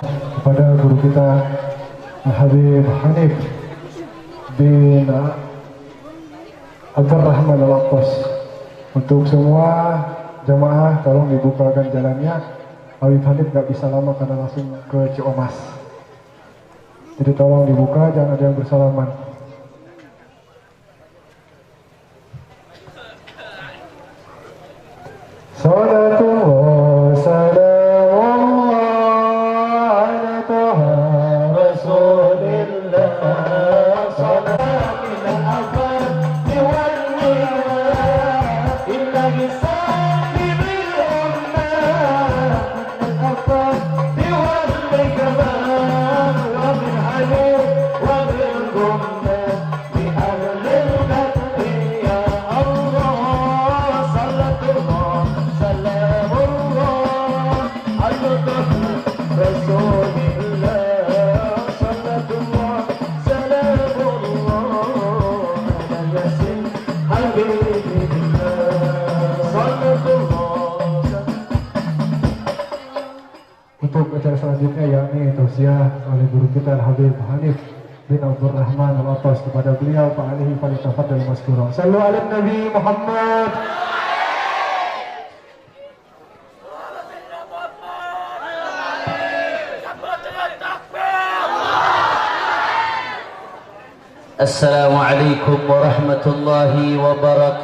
kepada guru kita Habib Hanif bin Abdurrahman Al-Abbas. Untuk semua jamaah tolong dibukakan jalannya. Habib Hanif nggak bisa lama karena langsung ke Ciomas. Jadi tolong dibuka, jangan ada yang bersalaman. Salatullah salamullah ala taha rasulillah. Salamin al-afati wal milah illa bisahibil ummah al-afati wal mikmah wa bil halil wa bil gummah bi ahlil badri ya Allah. Salatullah salamullah ala rasulillah. Salatullah salamullah ala yasin habibillah. Salatullah. Untuk acara selanjutnya yakni tausiah oleh guru kita Habib Hanif bin Abdurrahman Al-Abbas. Kepada beliau Pak Alihi falyatafaddal mazkura. Sallu ala Nabi Muhammad. Assalamualaikum warahmatullahi wabarakatuh.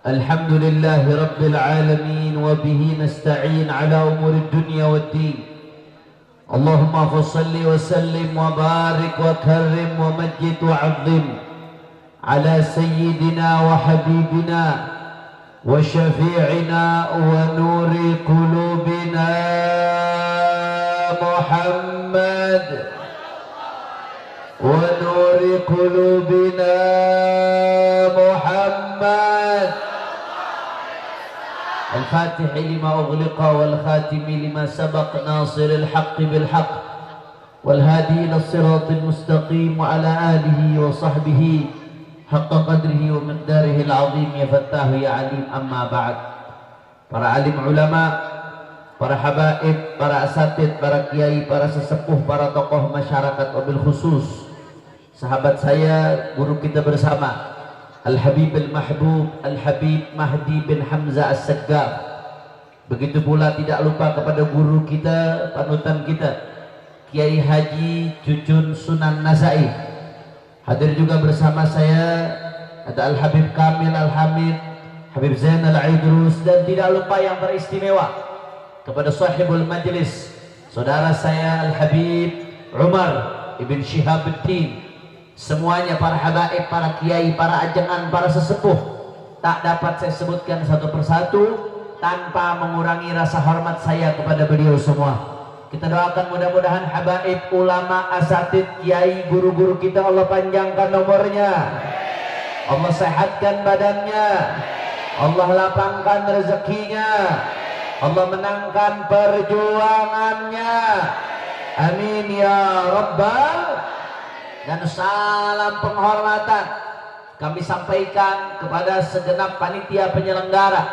Alhamdulillahi rabbil alamin wa bihi nasta'in ala umuri dunya waddin. Allahumma salli wa sallim wa barik wa karrim wa majid wa 'azzim ala sayyidina wa habibina wa syafi'ina wa nuri qulubina Muhammad wa nuri qulubina Muhammad. Al-Fatih lima ughliqa wal khatimi lima sabaq nasiril haqqi bil haqq wal hadi ila siratil mustaqim wa ala alihi wa sahbihi haqqa qadrihi wa miqdarihi al-azim. Ya Fattahu ya Alim, amma ba'd. Para alim ulama, para habaib, para asatid, para kiai, para sesepuh, para tokoh masyarakat, wabil khusus sahabat saya, guru kita bersama Al-Habib Al-Mahbub Al-Habib Mahdi bin Hamzah As-Saggaf. Begitu pula tidak lupa kepada guru kita, panutan kita, Kiai Haji Cucun Sunan Nasai. Hadir juga bersama saya ada Al-Habib Kamil Al-Hamid, Habib Zainal Aidrus, dan tidak lupa yang teristimewa kepada sahibul majlis, saudara saya Al-Habib Umar Ibn Shihabuddin. Semuanya para habaib, para kiai, para ajengan, para sesepuh, tak dapat saya sebutkan satu persatu tanpa mengurangi rasa hormat saya kepada beliau semua. Kita doakan mudah-mudahan habaib, ulama, asatid, kiai, guru-guru kita Allah panjangkan nomornya, Allah sehatkan badannya, Allah lapangkan rezekinya, Allah menangkan perjuangannya. Amin ya Rabbal. Dan salam penghormatan kami sampaikan kepada segenap panitia penyelenggara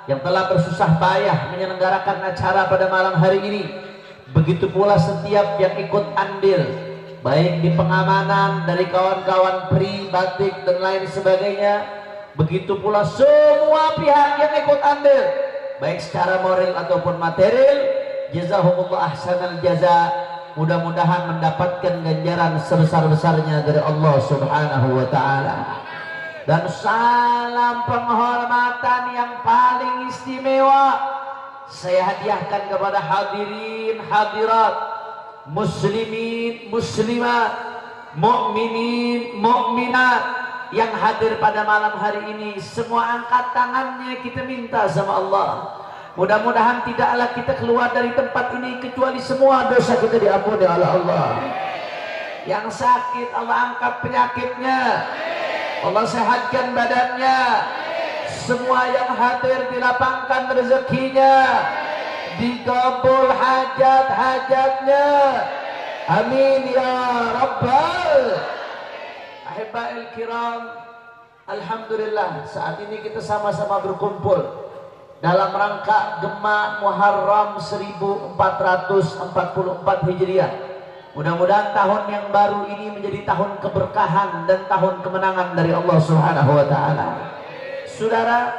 yang telah bersusah payah menyelenggarakan acara pada malam hari ini. Begitu pula setiap yang ikut andil, baik di pengamanan dari kawan-kawan pri, batik dan lain sebagainya. Begitu pula semua pihak yang ikut andil, baik secara moral ataupun material. Jazahumullah ahsanal jaza. Mudah-mudahan mendapatkan ganjaran sebesar-besarnya dari Allah Subhanahu wa ta'ala. Dan salam penghormatan yang paling istimewa saya hadiahkan kepada hadirin hadirat, muslimin muslimat, mukminin mukminat yang hadir pada malam hari ini. Semua angkat tangannya, kita minta sama Allah, mudah-mudahan tidaklah kita keluar dari tempat ini kecuali semua dosa kita diampuni oleh Allah. Yang sakit Allah angkat penyakitnya, Allah sehatkan badannya. Semua yang hadir dilapangkan rezekinya, dikabul hajat-hajatnya. Amin ya Rabbal. Ahibba'il kiram, Alhamdulillah saat ini kita sama-sama berkumpul dalam rangka Gema Muharram 1444 Hijriah. Mudah-mudahan tahun yang baru ini menjadi tahun keberkahan dan tahun kemenangan dari Allah Subhanahu wa taala. Saudara,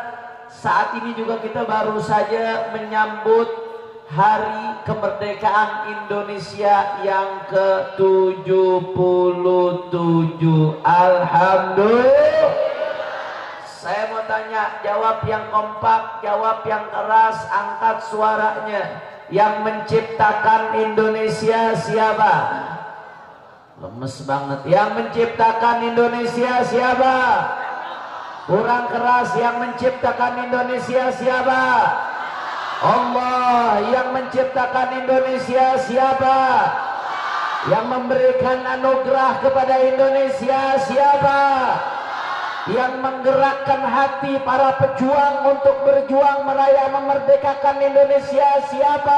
saat ini juga kita baru saja menyambut Hari Kemerdekaan Indonesia yang ke-77. Alhamdulillah. Saya mau tanya, jawab yang kompak, jawab yang keras, angkat suaranya. Yang menciptakan Indonesia siapa? Lemes banget. Yang menciptakan Indonesia siapa? Kurang keras. Yang menciptakan Indonesia siapa? Allah. Yang menciptakan Indonesia siapa? Yang memberikan anugerah kepada Indonesia siapa? Yang menggerakkan hati para pejuang untuk berjuang meraya memerdekakan Indonesia siapa?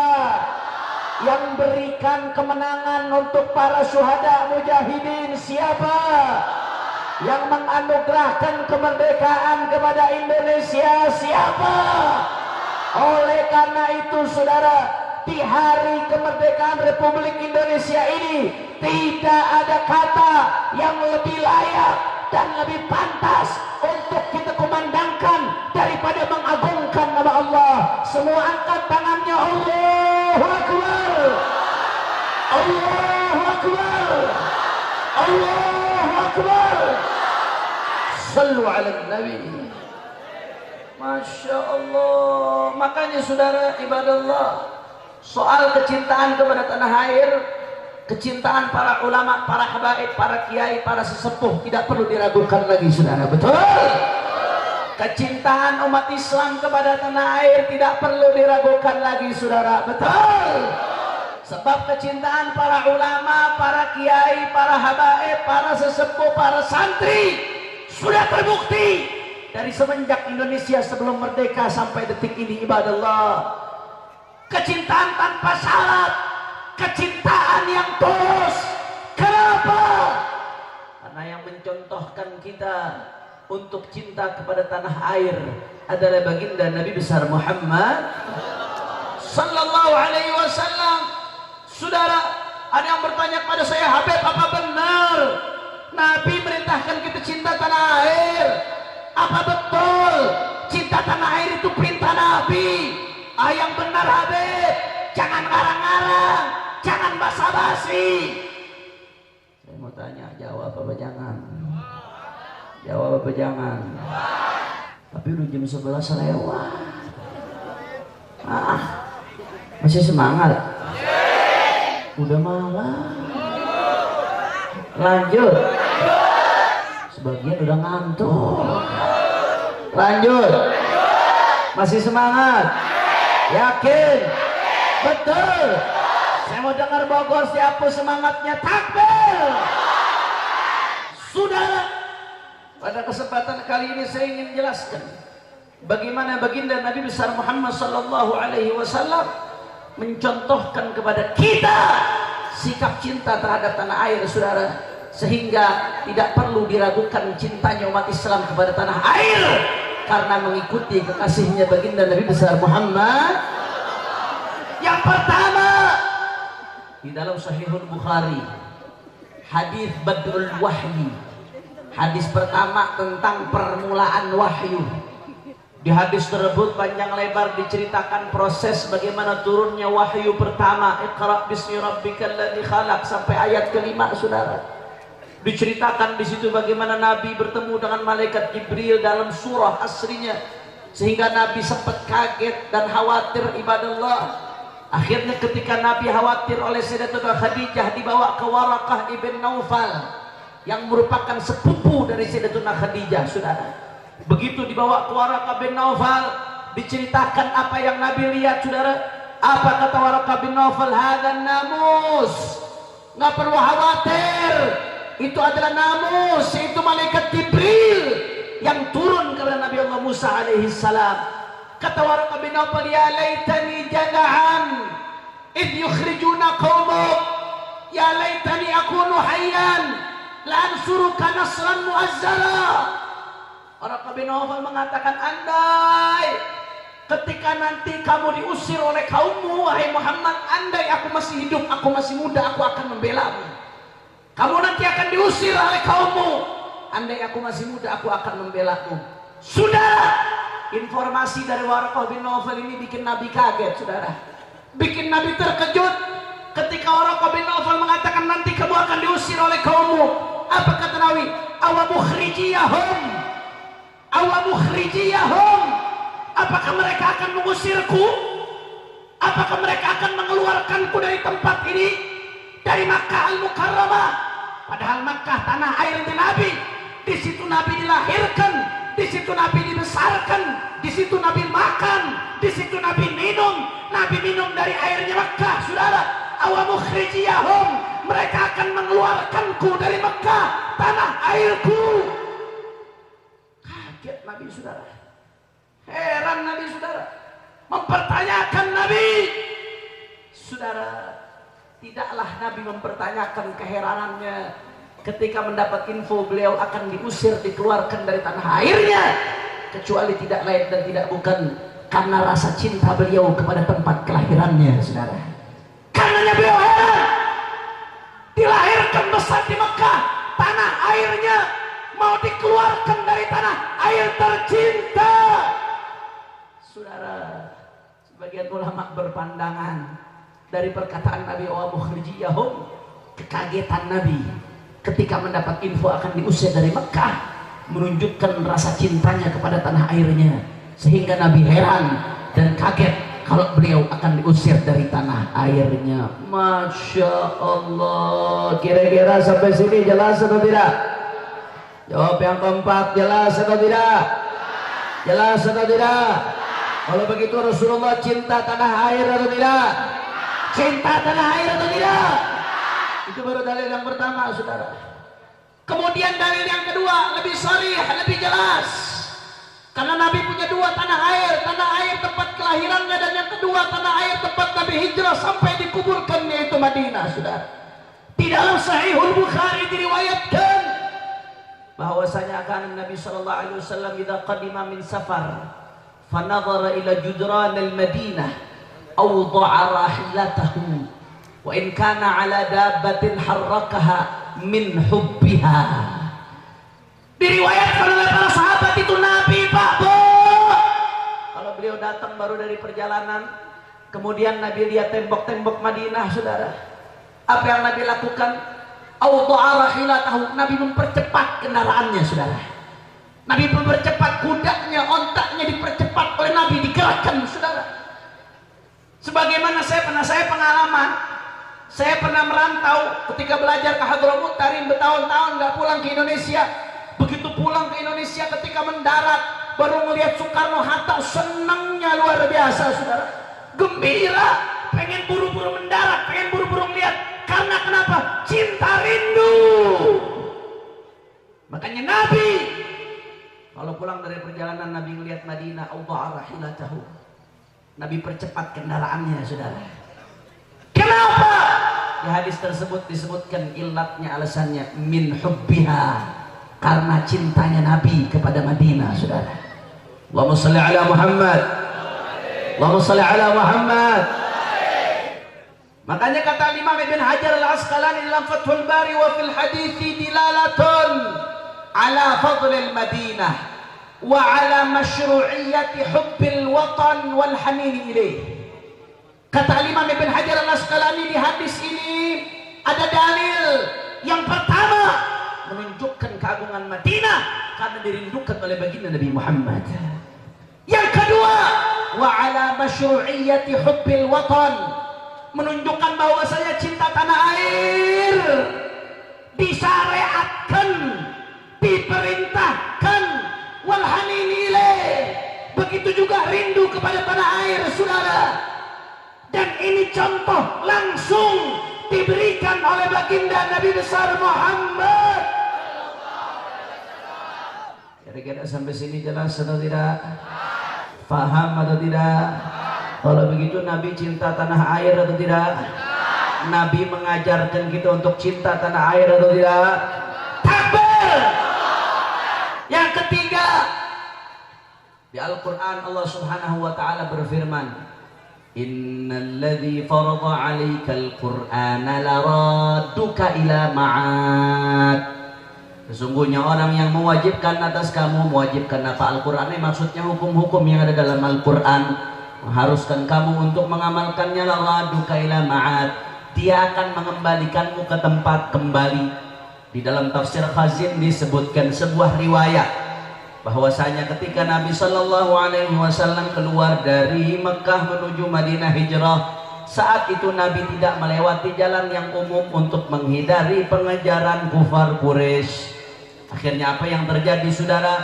Yang berikan kemenangan untuk para syuhada mujahidin siapa? Yang menganugerahkan kemerdekaan kepada Indonesia siapa? Oleh karena itu saudara, di hari kemerdekaan Republik Indonesia ini tidak ada kata yang lebih layak dan lebih pantas untuk kita kumandangkan daripada mengagungkan nama Allah. Semua angkat tangannya. Allahu Akbar, Allahu Akbar, Allahu Akbar. Sallu ala Nabi. Masya Allah. Makanya saudara ibadallah, soal kecintaan kepada tanah air, kecintaan para ulama, para habaib, para kiai, para sesepuh tidak perlu diragukan lagi saudara. Betul? Kecintaan umat Islam kepada tanah air tidak perlu diragukan lagi saudara. Betul? Sebab kecintaan para ulama, para kiai, para habaib, para sesepuh, para santri sudah terbukti dari semenjak Indonesia sebelum merdeka sampai detik ini. Ibadallah, kecintaan tanpa syarat, kecintaan yang tulus. Kenapa? Karena yang mencontohkan kita untuk cinta kepada tanah air adalah baginda Nabi besar Muhammad sallallahu alaihi wasallam. Saudara, ada yang bertanya kepada saya, Habib, apa benar Nabi merintahkan kita cinta tanah air? Apa betul cinta tanah air itu perintah Nabi? Yang benar Habib, jangan ngarang-ngarang, jangan basa-basi. Saya mau tanya, jawab apa jangan? Jawab apa jangan? Tapi udah jam 11 lewat. Masih semangat? Udah malam. Lanjut. Sebagian udah ngantuk. Lanjut. Masih semangat? Yakin? Betul? Saya mau dengar Bogor siapa semangatnya, takbir. Saudara, pada kesempatan kali ini saya ingin jelaskan bagaimana baginda Nabi besar Muhammad sallallahu alaihi wasallam mencontohkan kepada kita sikap cinta terhadap tanah air saudara, sehingga tidak perlu diragukan cintanya umat Islam kepada tanah air karena mengikuti kekasihnya baginda Nabi besar Muhammad. Yang pertama, di dalam Sahihul Bukhari, hadis Badrul Wahyi, hadis pertama tentang permulaan wahyu. Di hadis tersebut panjang lebar diceritakan proses bagaimana turunnya wahyu pertama, Iqra bismi rabbikal ladzi khalaq, sampai ayat kelima saudara. Diceritakan di situ bagaimana Nabi bertemu dengan malaikat Jibril dalam surah asrinya, sehingga Nabi sempat kaget dan khawatir. Ibadallah, akhirnya ketika Nabi khawatir oleh Sayyidatuna Khadijah, dibawa ke Waraqah ibn Naufal yang merupakan sepupu dari Sayyidatuna Khadijah saudara. Begitu dibawa ke Waraqah bin Naufal, diceritakan apa yang Nabi lihat saudara. Apa kata Waraqah bin Naufal? Hadan namus, nggak perlu khawatir, itu adalah namus, itu malaikat Jibril yang turun kepada Nabi Allah Musa alaihi salam. Kata Waraqah bin Naufal, ya laitani jada'an idh yukhrijuna qaumuk, ya laitani akunu hayyan la ansuruka nasran muazzara. bin Nawfal mengatakan, andai ketika nanti kamu diusir oleh kaummu, wahai Muhammad, andai aku masih hidup, aku masih muda, aku akan membelamu. Kamu nanti akan diusir oleh kaummu, andai aku masih muda, aku akan membelamu. Sudah, informasi dari Warqah bin Nawfal ini bikin Nabi kaget, saudara. Bikin Nabi terkejut ketika Warqah bin Nawfal mengatakan nanti kamu akan diusir oleh kaummu. Apa kata Nabi? Awa mukhrijiyahum, awa mukhrijiyahum. Apakah mereka akan mengusirku? Apakah mereka akan mengeluarkanku dari tempat ini, dari Makkah Al-Mukarramah? Padahal Makkah tanah airnya Nabi. Di situ Nabi dilahirkan, di situ Nabi dibesarkan, di situ Nabi makan, di situ Nabi minum. Nabi minum dari airnya Makkah, saudara. Awa mukhrijiyahum, mereka akan mengeluarkanku dari Makkah, tanah airku. Kaget Nabi, saudara. Heran Nabi, saudara. Mempertanyakan Nabi. Saudara, tidaklah Nabi mempertanyakan keheranannya ketika mendapat info beliau akan diusir, dikeluarkan dari tanah airnya, kecuali tidak lain dan tidak bukan karena rasa cinta beliau kepada tempat kelahirannya, saudara. Karenanya beliau heran, dilahirkan besar di Mekah, tanah airnya mau dikeluarkan dari tanah air tercinta. Saudara, sebagian ulama berpandangan dari perkataan Nabi wa mukhrijiyahum, kekagetan Nabi ketika mendapat info akan diusir dari Mekah menunjukkan rasa cintanya kepada tanah airnya, sehingga Nabi heran dan kaget kalau beliau akan diusir dari tanah airnya. Masya Allah. Kira-kira sampai sini jelas atau tidak? Jawab yang keempat, jelas atau tidak? Jelas atau tidak? Kalau begitu Rasulullah cinta tanah air atau tidak? Cinta tanah air atau tidak? Itu baru dalil yang pertama, saudara. Kemudian dalil yang kedua lebih sharih, lebih jelas. Karena Nabi punya dua tanah air tempat kelahirannya, dan yang kedua tanah air tempat Nabi hijrah sampai dikuburkan, yaitu Madinah, saudara. Di dalam Sahihul Bukhari diriwayatkan bahwasanya akan Nabi sallallahu alaihi wasallam idza qadima min safar fanadhara ila judran al-Madinah awda'a rahilatahu wa in kana ala dabbatin harrakaha min hubbiha. Diriwayatkan oleh para sahabat itu Nabi, Pak Bu, kalau beliau datang baru dari perjalanan, kemudian Nabi lihat tembok-tembok Madinah, saudara. Apa yang Nabi lakukan? Awda'a rahilatahu, Nabi mempercepat kendaraannya, saudara. Nabi mempercepat kudanya, ontaknya dipercepat oleh Nabi, digerakkan, saudara. Sebagaimana saya pengalaman, saya pernah merantau ketika belajar ke Hadramut Tarim bertahun-tahun nggak pulang ke Indonesia. Begitu pulang ke Indonesia, ketika mendarat baru melihat Soekarno-Hatta, senangnya luar biasa, saudara. Gembira, pengen buru-buru mendarat, pengen buru-buru melihat. Karena kenapa? Cinta, rindu. Makanya Nabi kalau pulang dari perjalanan, Nabi melihat Madinah, awda'a rahilatahu, Nabi percepat kendaraannya, saudara. Kenapa? Di hadis tersebut disebutkan ilatnya, alasannya min hubbiha, karena cintanya Nabi kepada Madinah, saudara. Allahumma shalli ala Muhammad. Allahumma shalli ala Muhammad. Makanya kata Imam Ibn Hajar Al-Asqalani dalam Fathul Bari, wa fil hadithi dilalatun ala fadlil Madinah wa ala masyru'iyyati hubbil watan wal hanin ilaih. Kata Imam Ibn Hajar Al-Asqalani, di hadis ini ada dalil yang pertama menunjukkan keagungan Madinah karena dirindukan oleh baginda Nabi Muhammad. Yang kedua, wa ala masyru'iyyati hubbil watan, menunjukkan bahwasanya cinta tanah air disyariatkan, diperintahkan, wal hanin ilaih, begitu juga rindu kepada tanah air, saudara. Dan ini contoh langsung diberikan oleh baginda Nabi besar Muhammad. Kira-kira sampai sini jelas atau tidak? Faham atau tidak? Kalau begitu Nabi cinta tanah air atau tidak? Nabi mengajarkan kita untuk cinta tanah air atau tidak? Takbir. Yang ketiga, Di Al-Quran Allah Subhanahu wa Ta'ala berfirman, Innalladzi farada 'alaikal Qur'ana laradduka ila ma'ad. Sesungguhnya orang yang mewajibkan atas kamu, mewajibkan apa Al-Quran ini maksudnya hukum-hukum yang ada dalam Al-Quran, mengharuskan kamu untuk mengamalkannya, laradduka ila ma'ad. Dia akan mengembalikanmu ke tempat kembali. Di dalam tafsir Khazin disebutkan sebuah riwayat bahwasanya ketika Nabi Shallallahu Alaihi Wasallam keluar dari Mekah menuju Madinah hijrah, saat itu Nabi tidak melewati jalan yang umum untuk menghindari pengejaran kufar Quraisy. Akhirnya apa yang terjadi saudara?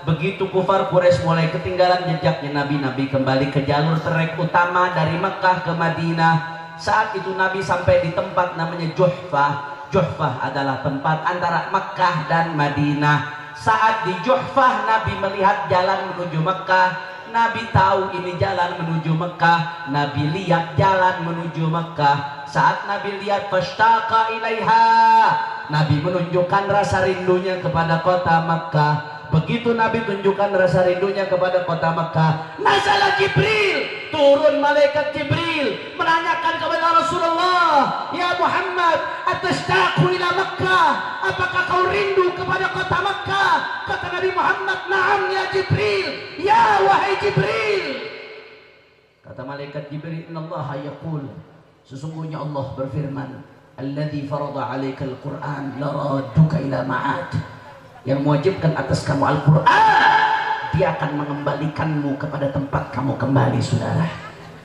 Begitu kufar Quraisy mulai ketinggalan jejaknya Nabi kembali ke jalur trek utama dari Mekah ke Madinah. Saat itu Nabi sampai di tempat namanya Juhfah. Juhfah adalah tempat antara Mekah dan Madinah. Saat di Juhfah Nabi melihat jalan menuju Mekah. Nabi tahu ini jalan menuju Mekah. Nabi lihat jalan menuju Mekah. Saat Nabi lihat fashtaqa ilaiha, Nabi menunjukkan rasa rindunya kepada kota Mekah. Begitu Nabi tunjukkan rasa rindunya kepada kota Mekah, nazala Jibril, turun malaikat Jibril menanyakan kepada Rasulullah, ya Muhammad, atashtaqu ila Makkah, apakah kau rindu kepada kota Makkah? Kata Nabi Muhammad, na'am ya Jibril, ya wahai Jibril. Kata malaikat Jibril, innallaha yaqul, sesungguhnya Allah berfirman, alladzi farada 'alaikal Qur'an laradduka ila ma'ad. Yang mewajibkan atas kamu Al-Quran, dia akan mengembalikanmu kepada tempat kamu kembali, saudara.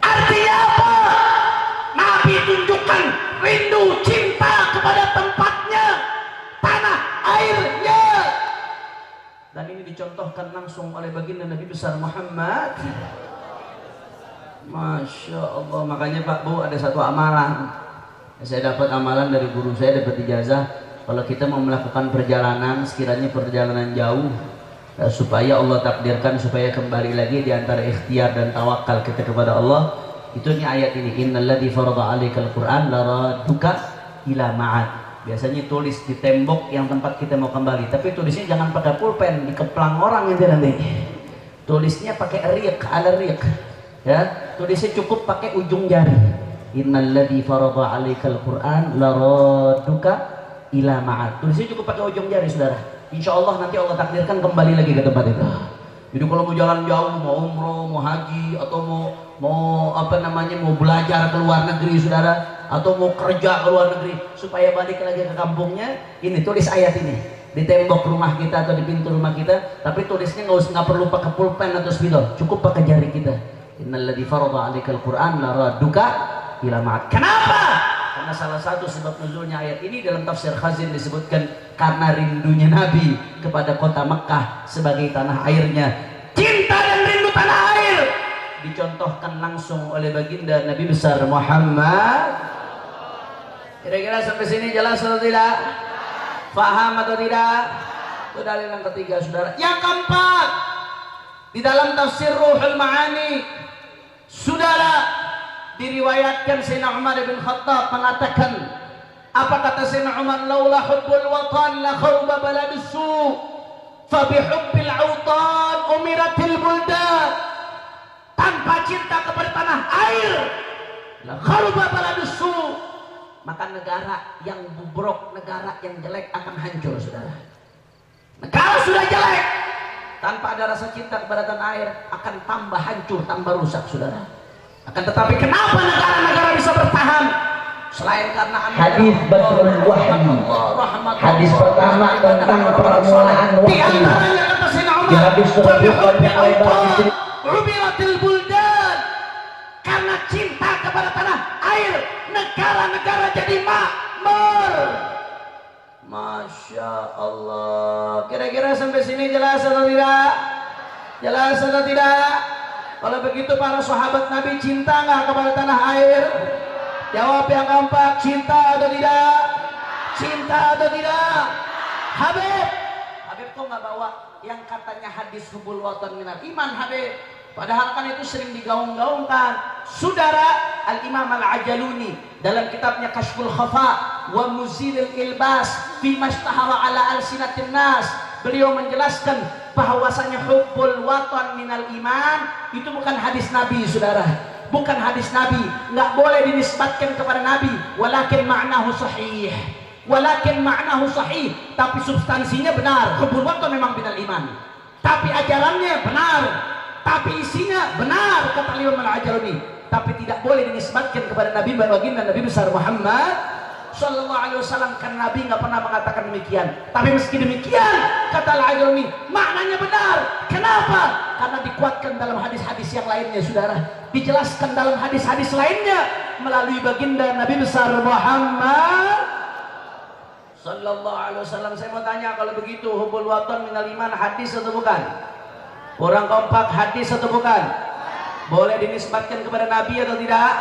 Artinya apa? Nabi tunjukkan rindu cinta kepada tempatnya, tanah airnya. Dan ini dicontohkan langsung oleh baginda Nabi besar Muhammad. Masya Allah. Makanya Pak Bu, ada satu amalan. Saya dapat amalan dari guru saya, dapat ijazah. Kalau kita mau melakukan perjalanan, sekiranya perjalanan jauh, supaya Allah takdirkan supaya kembali lagi di antara ikhtiar dan tawakal kita kepada Allah, itu nih ayat ini, innalladzi farada 'alaikal Qur'an laradduka ila ma'ad. Biasanya tulis di tembok yang tempat kita mau kembali, tapi tulisnya jangan pakai pulpen, dikeplang orang itu nanti. Tulisnya pakai riq, ala riq. Ya, tulisnya cukup pakai ujung jari. Innalladzi farada 'alaikal Qur'an laradduka ila ma'ad. Tulisnya cukup pakai ujung jari, saudara. Insya Allah nanti Allah takdirkan kembali lagi ke tempat itu. Jadi kalau mau jalan jauh, mau umroh, mau haji, atau mau belajar ke luar negeri, saudara, atau mau kerja ke luar negeri, supaya balik lagi ke kampungnya, ini tulis ayat ini di tembok rumah kita atau di pintu rumah kita. Tapi tulisnya nggak perlu pakai pulpen atau spidol, cukup pakai jari kita. Innalladzi farada 'alaikal Qur'an laradduka ila ma'ad. Kenapa? Karena salah satu sebab nuzulnya ayat ini dalam tafsir Khazin disebutkan karena rindunya Nabi kepada kota Mekah sebagai tanah airnya. Cinta dan rindu tanah air dicontohkan langsung oleh baginda Nabi besar Muhammad. Kira-kira sampai sini jelas atau tidak? Faham atau tidak? Itu dalil yang ketiga, saudara. Yang keempat, di dalam tafsir Ruhul Ma'ani, saudara, diriwayatkan Sayyidina Umar bin Khattab mengatakan, apa kata Sayyidina Umar, laula hubbul watan la khawba baladus su fa bihubbil autan umiratil buldan. Tanpa cinta kepada tanah air la khawba baladus su, maka negara yang bobrok, negara yang jelek akan hancur, saudara. Negara sudah jelek, tanpa ada rasa cinta kepada tanah air akan tambah hancur, tambah rusak, saudara. Akan tetapi kenapa negara-negara bisa bertahan? Selain karena hadis Badrul Wahyi, hadis pertama tentang permulaan wahyu, di hadis tersebut yang lebar di sini. Umiratil buldan, karena cinta kepada tanah air, negara-negara jadi makmur. Masya Allah. Kira-kira sampai sini jelas atau tidak? Jelas atau tidak? Kalau begitu para sahabat Nabi cinta nggak kepada tanah air? Jawab yang keempat, cinta atau tidak? Cinta atau tidak? Habib kok nggak bawa yang katanya hadis hubul watan minal iman, Habib? Padahal kan itu sering digaung-gaungkan. Saudara, Al-Imam Al-Ajaluni dalam kitabnya Kashful Khafa wa Muzilil Ilbas fi mashtahara ala alsinatin nas, beliau menjelaskan bahwasanya hubbul watan minal iman itu bukan hadis Nabi, saudara. Bukan hadis Nabi, nggak boleh dinisbatkan kepada Nabi. Walakin ma'nahu sahih. Walakin ma'nahu sahih, tapi substansinya benar. Hubbul watan memang minal iman. Tapi ajarannya benar. Tapi isinya benar, kata Imam Al-Ajurumi. Tapi tidak boleh dinisbatkan kepada Nabi baginda Nabi besar Muhammad Sallallahu Alaihi Wasallam, karena Nabi nggak pernah mengatakan demikian. Tapi meski demikian, kata Al-Ajurumi, maknanya benar. Kenapa? Karena dikuatkan dalam hadis-hadis yang lainnya, saudara. Dijelaskan dalam hadis-hadis lainnya melalui baginda Nabi besar Muhammad Sallallahu Alaihi Wasallam. Saya mau tanya, kalau begitu hubbul watan minal iman hadis atau bukan? Kurang kompak, hadis atau bukan? Boleh dinisbatkan kepada Nabi atau tidak?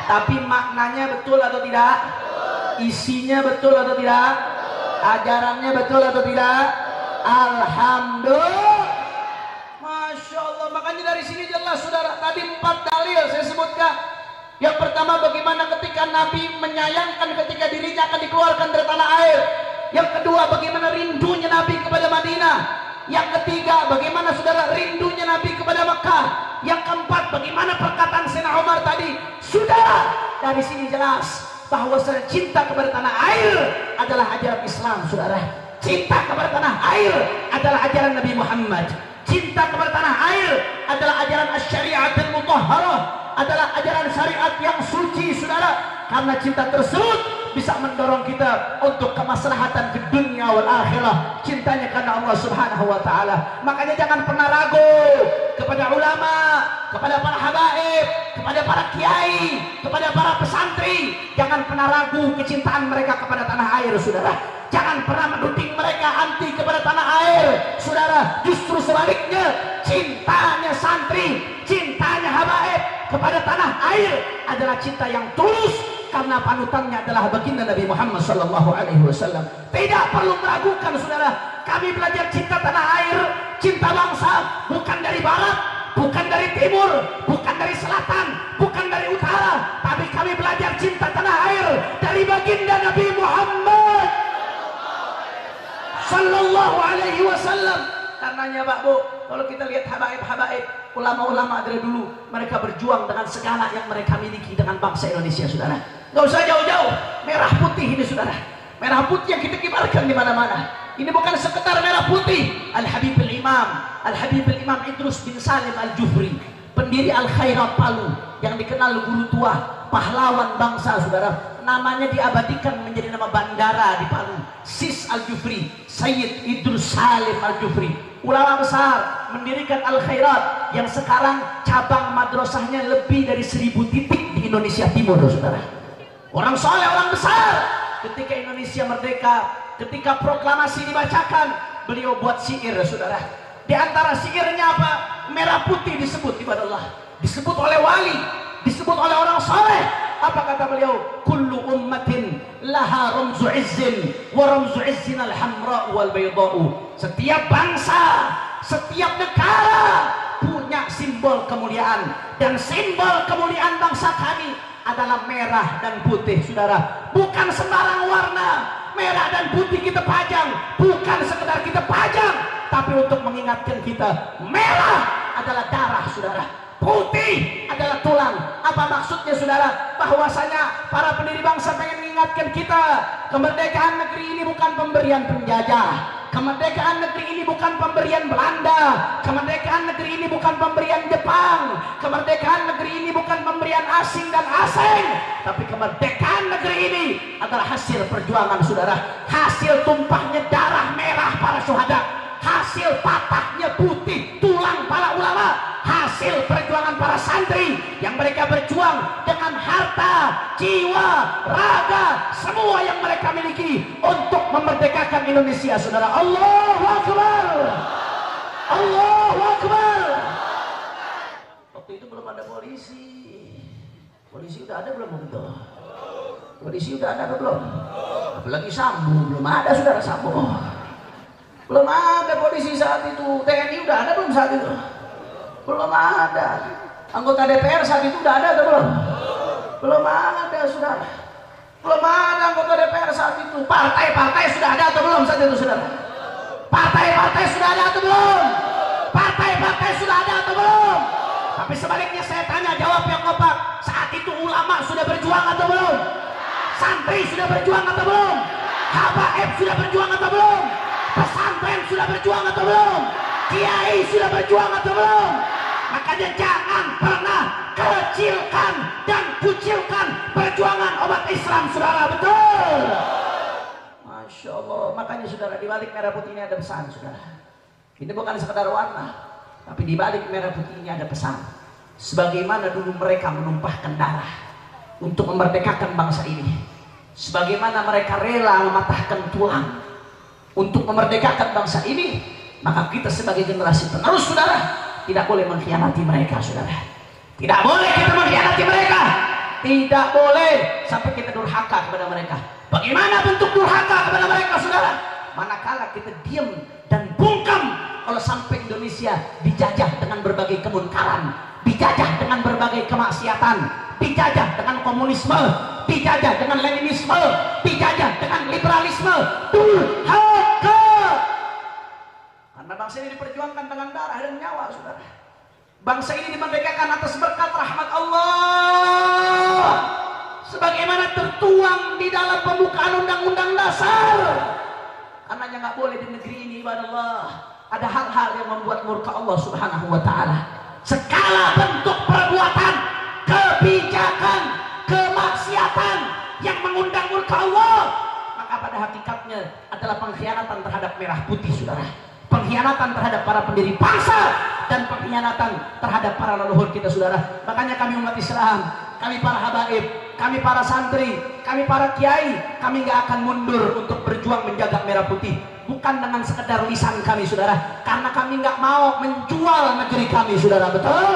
Tapi maknanya betul atau tidak? Isinya betul atau tidak? Ajarannya betul atau tidak? Alhamdulillah. Masya Allah. Makanya dari sini jelas, saudara. Tadi 4 dalil saya sebutkan. Yang pertama, bagaimana ketika Nabi menyayangkan ketika dirinya akan dikeluarkan dari tanah air. Yang kedua, bagaimana rindunya Nabi kepada Madinah. Yang ketiga, bagaimana saudara rindunya Nabi kepada Mekah. Yang keempat, bagaimana perkataan Sayyidina Umar tadi. Saudara, dari sini jelas bahwa cinta kepada tanah air adalah ajaran Islam, saudara. Cinta kepada tanah air adalah ajaran Nabi Muhammad. Cinta kepada tanah air adalah ajaran asy-syari'atul mutahharah, adalah ajaran syariat yang suci, saudara. Karena cinta tersebut bisa mendorong kita untuk kemaslahatan di dunia wal akhirah. Cintanya karena Allah Subhanahu wa taala. Makanya jangan pernah ragu kepada ulama, kepada para habaib, kepada para kiai, kepada para pesantri. Jangan pernah ragu kecintaan mereka kepada tanah air, saudara. Jangan pernah menuding mereka anti kepada tanah air, saudara. Justru sebaliknya, cintanya santri, cintanya habaib kepada tanah air adalah cinta yang tulus, karena panutannya adalah baginda Nabi Muhammad Sallallahu Alaihi Wasallam. Tidak perlu meragukan, saudara. Kami belajar cinta tanah air, cinta bangsa, bukan dari barat, bukan dari timur, bukan dari selatan, bukan dari utara, tapi kami belajar cinta tanah air dari baginda Nabi Muhammad Sallallahu Alaihi Wasallam. Karenanya Pak Bu, kalau kita lihat habaib-habaib, ulama-ulama dari dulu, mereka berjuang dengan segala yang mereka miliki dengan bangsa Indonesia, saudara. Gak usah jauh-jauh, merah putih ini, saudara. Merah putih yang kita kibarkan di mana-mana. Ini bukan sekedar merah putih. Al-Habibul Imam Idrus bin Salim Al-Jufri, pendiri Al-Khairat Palu, yang dikenal guru tua, pahlawan bangsa, saudara. Namanya diabadikan menjadi nama bandara di Palu. Sis Al-Jufri, Sayyid Idrus Salim Al-Jufri, ulama besar, mendirikan Al-Khairat yang sekarang cabang madrasahnya lebih dari 1000 titik di Indonesia Timur, saudara. Orang soleh, orang besar. Ketika Indonesia merdeka, ketika proklamasi dibacakan, beliau buat syair, saudara. Di antara syairnya apa? Merah putih disebut ibadah Allah, disebut oleh wali, disebut oleh orang soleh. Apa kata beliau? Kullu ummatin laha ramzu izzin wa ramzu izzin al-hamra wal bayda'u. Setiap bangsa, setiap negara punya simbol kemuliaan, dan simbol kemuliaan bangsa kami adalah merah dan putih, saudara. Bukan sembarang warna. Merah dan putih kita pajang, bukan sekedar kita pajang, tapi untuk mengingatkan kita, merah adalah darah, saudara. Putih adalah tulang. Apa maksudnya, saudara? Bahwasanya para pendiri bangsa pengen mengingatkan kita, kemerdekaan negeri ini bukan pemberian penjajah. Kemerdekaan negeri ini bukan pemberian Belanda. Kemerdekaan negeri ini bukan pemberian Jepang. Kemerdekaan negeri ini bukan pemberian asing dan asing. Tapi kemerdekaan negeri ini adalah hasil perjuangan, saudara. Hasil tumpahnya darah merah para syuhada. Hasil patahnya putih tulang para ulama. Hasil perjuangan para santri yang mereka berjuang dengan harta, jiwa, raga, semua yang mereka miliki untuk memerdekakan Indonesia, saudara. Allahu Akbar, Allahu Akbar. Waktu itu belum ada polisi. Polisi udah ada belum begitu? Polisi udah ada atau belum? Apalagi Sambo, belum ada, saudara. Sambo belum ada polisi saat itu. TNI udah ada belum saat itu? Belum ada. Anggota DPR saat itu udah ada atau belum? Belum ada, saudara. Belum ada anggota DPR saat itu. Partai-partai sudah ada atau belum saat itu, saudara? Partai-partai sudah ada atau belum? Partai-partai sudah ada atau belum? Tapi sebaliknya saya tanya, jawab yang kompak. Saat itu ulama sudah berjuang atau belum? Santri sudah berjuang atau belum? Habaib sudah berjuang atau belum? Pesantren sudah berjuang atau belum? Kiai sudah berjuang atau belum? Makanya jangan pernah kecilkan dan kucilkan perjuangan umat Islam, saudara. Betul? Masya Allah. Makanya saudara, di balik merah putih ini ada pesan, saudara. Ini bukan sekedar warna, tapi di balik merah putih ini ada pesan. Sebagaimana dulu mereka menumpahkan darah untuk memerdekakan bangsa ini, sebagaimana mereka rela mematahkan tulang untuk memerdekakan bangsa ini, maka kita sebagai generasi penerus, saudara, tidak boleh mengkhianati mereka, saudara. Tidak boleh kita mengkhianati mereka. Tidak boleh sampai kita durhaka kepada mereka. Bagaimana bentuk durhaka kepada mereka, saudara? Manakala kita diam dan bungkam kalau sampai Indonesia dijajah dengan berbagai kemunkaran, dijajah dengan berbagai kemaksiatan, dijajah dengan komunisme, dijajah dengan leninisme, dijajah dengan liberalisme, durhaka. Karena bangsa ini diperjuangkan dengan darah dan nyawa, saudara. Bangsa ini dimerdekakan atas berkat rahmat Allah, sebagaimana tertuang di dalam pembukaan Undang-Undang Dasar. Karenanya nggak boleh di negeri ini, ibadah Allah, ada hal-hal yang membuat murka Allah Subhanahu wa Ta'ala. Segala bentuk perbuatan, kebijakan, kemaksiatan yang mengundang murka Allah, maka pada hakikatnya adalah pengkhianatan terhadap merah putih, saudara. Pengkhianatan terhadap para pendiri bangsa dan pengkhianatan terhadap para leluhur kita, saudara. Makanya kami umat Islam, kami para habaib, kami para santri, kami para kiai, kami gak akan mundur untuk berjuang menjaga merah putih. Bukan dengan sekedar lisan kami, saudara, karena kami gak mau menjual negeri kami, saudara. Betul?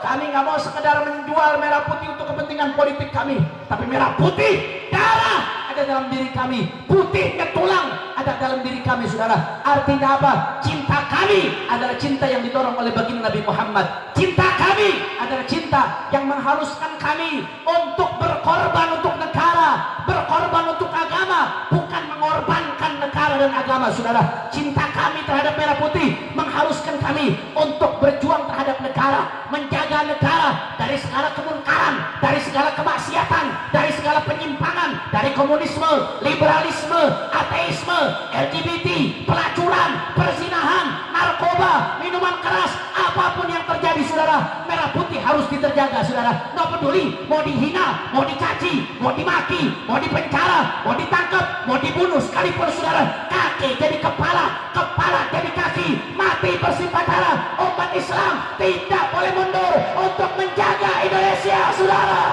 Kami gak mau sekedar menjual merah putih untuk kepentingan politik kami, tapi merah putih darah ada dalam diri kami, putihnya tulang ada dalam diri kami, saudara. Artinya apa? Cinta kami adalah cinta yang didorong oleh baginda Nabi Muhammad. Cinta kami adalah cinta yang mengharuskan kami untuk berkorban untuk negara, berkorban untuk agama, bukan mengorbankan negara dan agama, saudara. Cinta kami terhadap merah putih mengharuskan kami untuk berjuang terhadap negara, menjaga negara dari segala kemungkaran, dari segala kemaksiatan, dari segala penyimpangan, dari komunisme, liberalisme, ateisme, LGBT, pelacuran, perzinahan, narkoba, minuman keras, apapun yang terjadi, saudara, merah putih harus diterjaga, saudara. Nggak peduli mau dihina, mau dicaci, mau dimaki, mau dipenjara, mau ditangkap, mau dibunuh sekalipun, saudara. Kaki jadi kepala, kepala jadi kaki, mati bersimpah darah. Umat Islam tidak boleh mundur untuk menjaga Indonesia, saudara.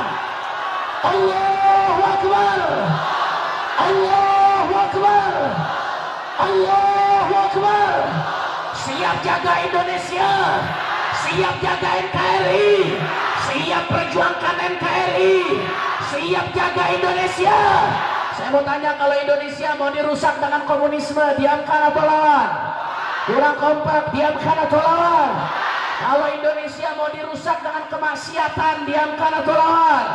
Allahu Akbar, Allahu Akbar, Allahu Akbar. Siap jaga Indonesia, siap jaga NKRI, siap perjuangkan NKRI, siap jaga Indonesia. Saya mau tanya, kalau Indonesia mau dirusak dengan komunisme, diamkan atau lawan? Kurang kompak, diamkan atau lawan? Kalau Indonesia mau dirusak dengan kemaksiatan, diamkan atau lawan?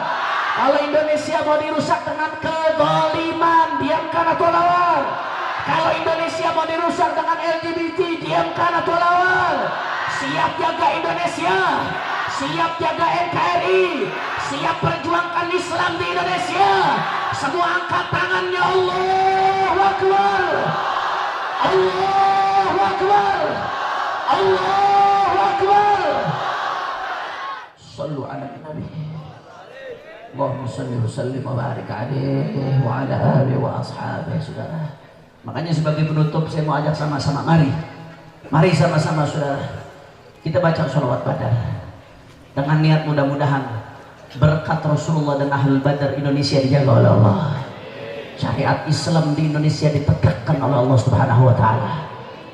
Kalau Indonesia mau dirusak dengan kezaliman, diamkan atau lawan? Kalau Indonesia mau dirusak dengan LGBT, diamkan atau lawan? Siap jaga Indonesia, siap jaga NKRI, siap perjuangkan Islam di Indonesia. Semua angkat tangannya. Allahu Akbar, Allahu Akbar, Allahu Akbar. Sallu ala Nabi. Allahumma salli wa sallim wa barik alaihi wa ala alihi wa ashabihi, saudara. Makanya sebagai penutup saya mau ajak sama-sama, mari sama-sama, saudara, kita baca sholawat Badar dengan niat mudah-mudahan berkat Rasulullah dan Ahlul Badar Indonesia dijaga oleh Allah, syariat Islam di Indonesia ditegakkan oleh Allah Subhanahu wa Ta'ala.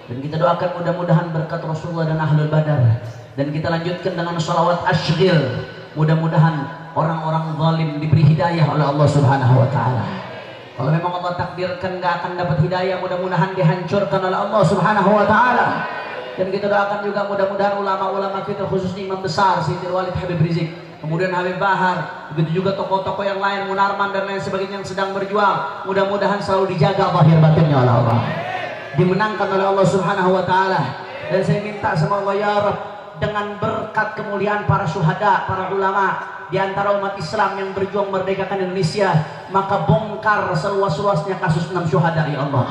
Dan kita doakan mudah-mudahan berkat Rasulullah dan Ahlul Badar. Dan kita lanjutkan dengan sholawat asygil, mudah-mudahan orang-orang zalim diberi hidayah oleh Allah Subhanahu wa Ta'ala. Kalau memang Allah takdirkan gak akan dapat hidayah, mudah-mudahan dihancurkan oleh Allah Subhanahu wa Ta'ala. Dan kita doakan juga mudah-mudahan ulama-ulama kita, khususnya imam besar Sayyidil Walid Habib Rizik, kemudian Habib Bahar, begitu juga tokoh-tokoh yang lain, Munarman dan lain sebagainya yang sedang berjuang, mudah-mudahan selalu dijaga zahir batinnya oleh Allah. dimenangkan oleh Allah Subhanahu wa taala. Dan saya minta sama Allah ya Rabb, dengan berkat kemuliaan para syuhada, para ulama di antara umat Islam yang berjuang merdekakan Indonesia, maka bongkar seluas-luasnya kasus 6 syuhada ya Allah.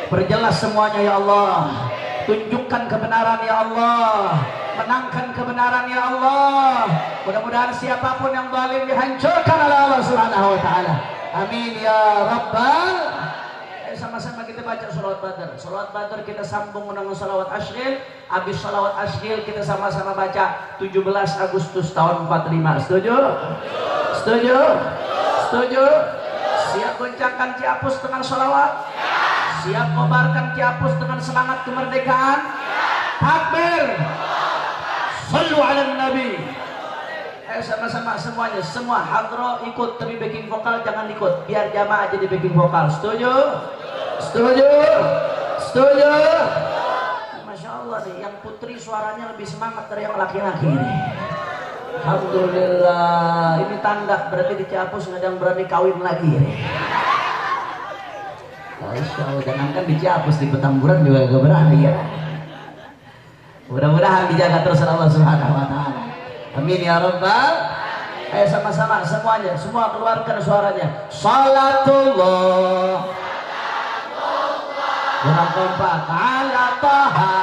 Perjelas semuanya ya Allah. Tunjukkan kebenaran ya Allah. Menangkan kebenaran ya Allah. Mudah-mudahan siapapun yang zalim dihancurkan oleh Allah Subhanahu wa taala. Amin ya rabbal. Sama-sama kita baca salawat badar. Salawat badar kita sambung dengan salawat ashril. Habis salawat ashril kita sama-sama baca 17 Agustus tahun 45. Setuju? Setuju? Setuju? Siap goncangkan Ciapus dengan salawat? Siap kobarkan Ciapus dengan semangat kemerdekaan? Takbir! Sallu ala Nabi. Sama-sama semuanya, semua hadro ikut, tapi backing vokal jangan ikut, biar jamaah aja di backing vokal. Setuju? Setuju? Setuju? Masya Allah nih, yang putri suaranya lebih semangat dari yang laki-laki nih. Alhamdulillah, ini tanda berarti di Ciapus nggak ada yang berani kawin lagi nih. Masya Allah, jangankan di Ciapus, di Petamburan juga gak berani ya. Mudah-mudahan dijaga terus Allah Subhanahu wa taala. Amin ya rabbal. Ayo sama-sama semuanya, semua keluarkan suaranya. Salatullah. Dengan kompak ala Taha.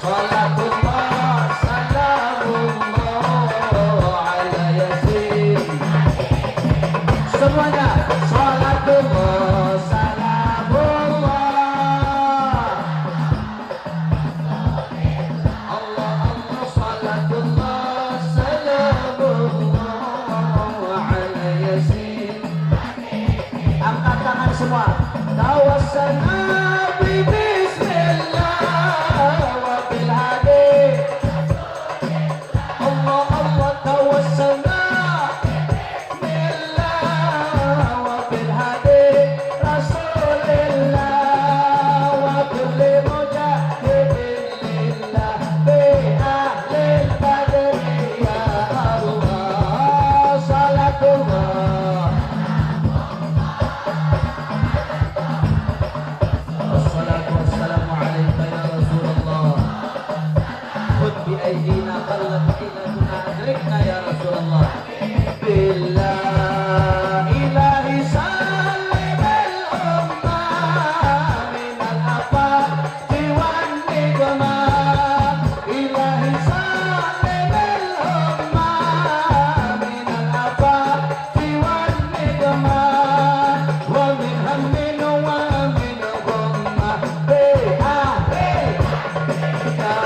Salatullah, salamullah ala Yasin. Semuanya. Salatullah, salamullah. Angkat tangan semua. Tawassalna bi bismillah wa bil hadi. Allah Allah tawassalna billah wa bil hadi Rasulillah wa kulli mujahidin lillah bi ahlil badri ya Allah. Salatullah. بأيدينا قلت حيلتنا أدركنا يا رسول الله بالله إلهي سلم الأمة من الآفات والنقمات إلهي سلم الأمة من الآفات والنقمات ومن هم ومن غمة بأهل يا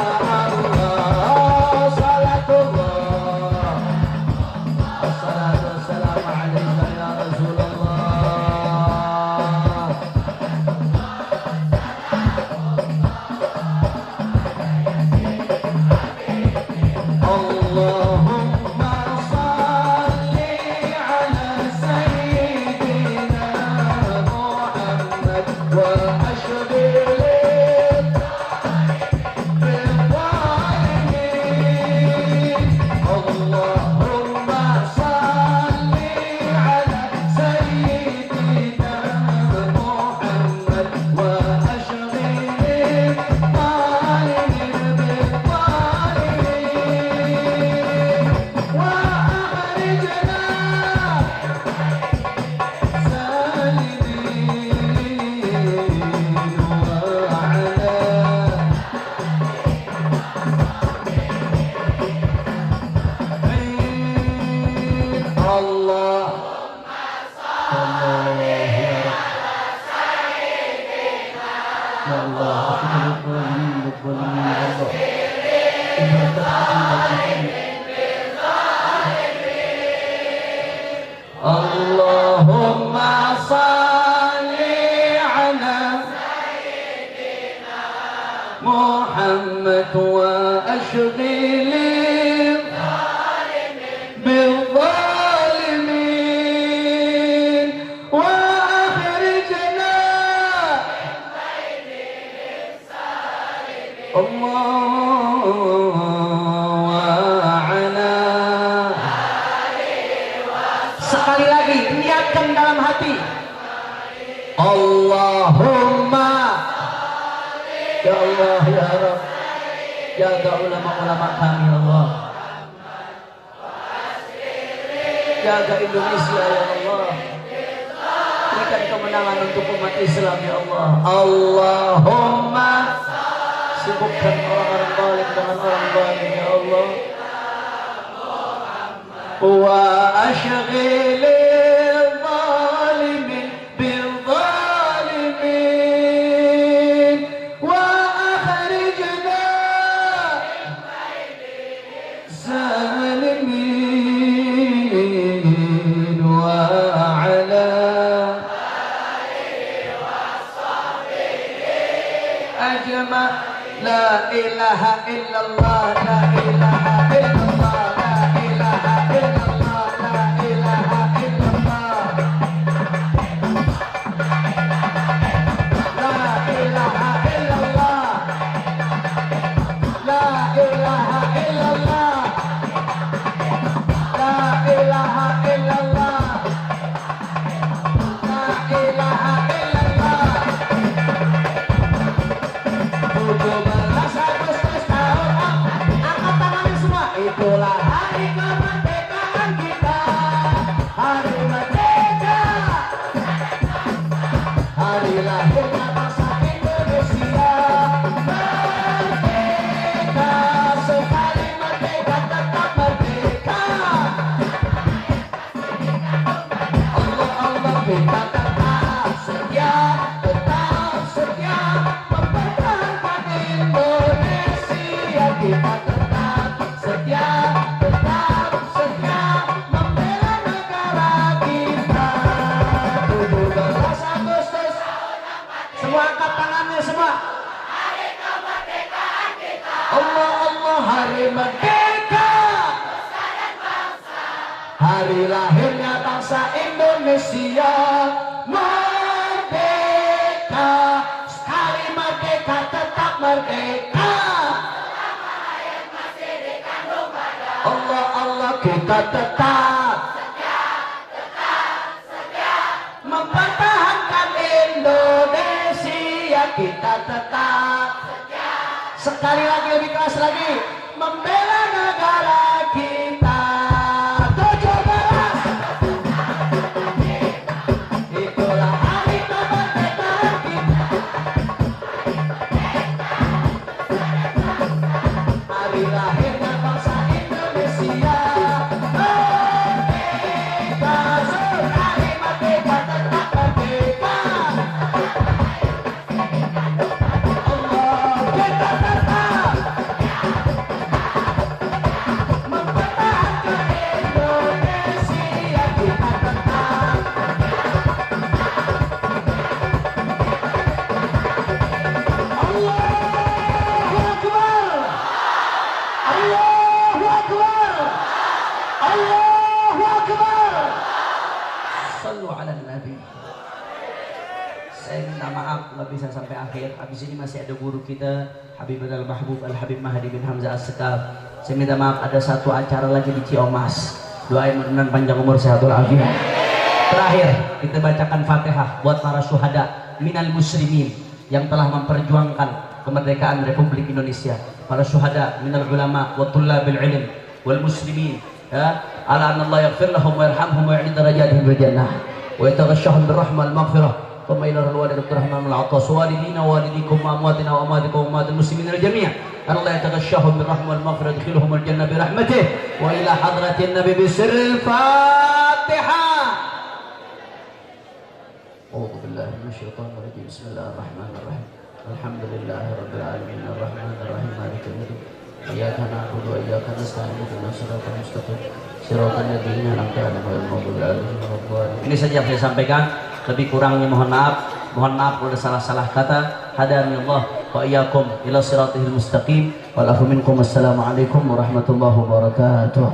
Allahumma salli ala Sayyidina Muhammad wa ashghil بالظالمين وأخرجنا الله وعلى sekali lagi niatkan dalam hati Allahumma ya Allah ya Rabb, jaga ulama-ulama kami ya Allah, jaga Indonesia ya Allah, berikan kemenangan untuk umat Islam ya Allah. Allahumma sibukkan orang-orang zalim dengan orang zalim ya Allah, wa asyghilil zalimin bil zalimin wa akhrijna zalimin wa ala ajma la ilaha illallah la ilaha illallah la ilaha illallah la ilaha illallah la ilaha illallah la ilaha illallah la ilaha illallah la ilaha illallah. 17 Agustus tahun angkat tangannya semua, itulah hari kemerdekaan kita, hari merdeka, hari lahirnya bangsa Indonesia. Merdeka, sekali merdeka tetap merdeka. Allah Allah kita tetap setia, mempertahankan Indonesia. Kita tetap setia, membela negara kita. 17 Agustus, semua angkat tangannya semua. Hari kemerdekaan kita. Allah Allah, hari merdeka, hari lahirnya bangsa Indonesia. Merdeka, sekali merdeka tetap merdeka. Allah Allah kita tetap mempertahankan Indonesia. Kita tetap sekali lagi, lebih keras lagi, membela negara kita. 17 itulah hari kemerdekaan kita, hari lahirnya bangsa Indonesia. Merdeka, sekali merdeka tetap merdeka. Allah kita tetap mempertahankan Indonesia. Kita tetap Allahu Akbar, Allahu Akbar, Allahu Akbar. Sallu ala Nabi. Saya minta maaf nggak bisa sampai akhir. Habis ini masih ada guru kita Habib Al-Mahbub Al-Habib Mahdi bin Hamzah As-Sekal. Saya minta maaf, ada satu acara lagi di Ciomas. Doain mudah-mudahan panjang umur sehatul afiat. Terakhir kita bacakan Fatihah buat para syuhada minal muslimin yang telah memperjuangkan kemerdekaan Republik Indonesia. Para syuhada minal ulama wa tullabil ilm wal muslimin, ya, ala anna Allah yaghfir lahum wa yarhamhum wa ya'li darajatihim bil jannah wa yataghashshahum bir rahmah wal maghfirah. Thumma ila al-walid Abdurrahman al-Attas walidina walidikum wa amwatina wa amwatikum wa amwatil muslimin jami'an. Allah yataghashshahum bir rahmah wal maghfirah yadkhiluhum al jannah bi rahmatih wa ila hadratin nabi bi sirril Fatihah. A'udzu billahi minasyaitonir rajim. Bismillahirrahmanirrahim. Alhamdulillahi rabbil alamin arrahmanir rahim maliki yaumiddin. Iyyaka na'budu wa iyyaka nasta'in ihdinas siratal mustaqim siratal ladzina an'amta 'alaihim ghairil maghdubi 'alaihim waladdallin. Ini saja yang saya sampaikan. Lebih kurangnya mohon maaf. Mohon maaf kalau ada salah-salah kata. Hadani Allah wa iyyakum ila siratal mustaqim. Wal afu minkum. Assalamualaikum warahmatullahi wabarakatuh.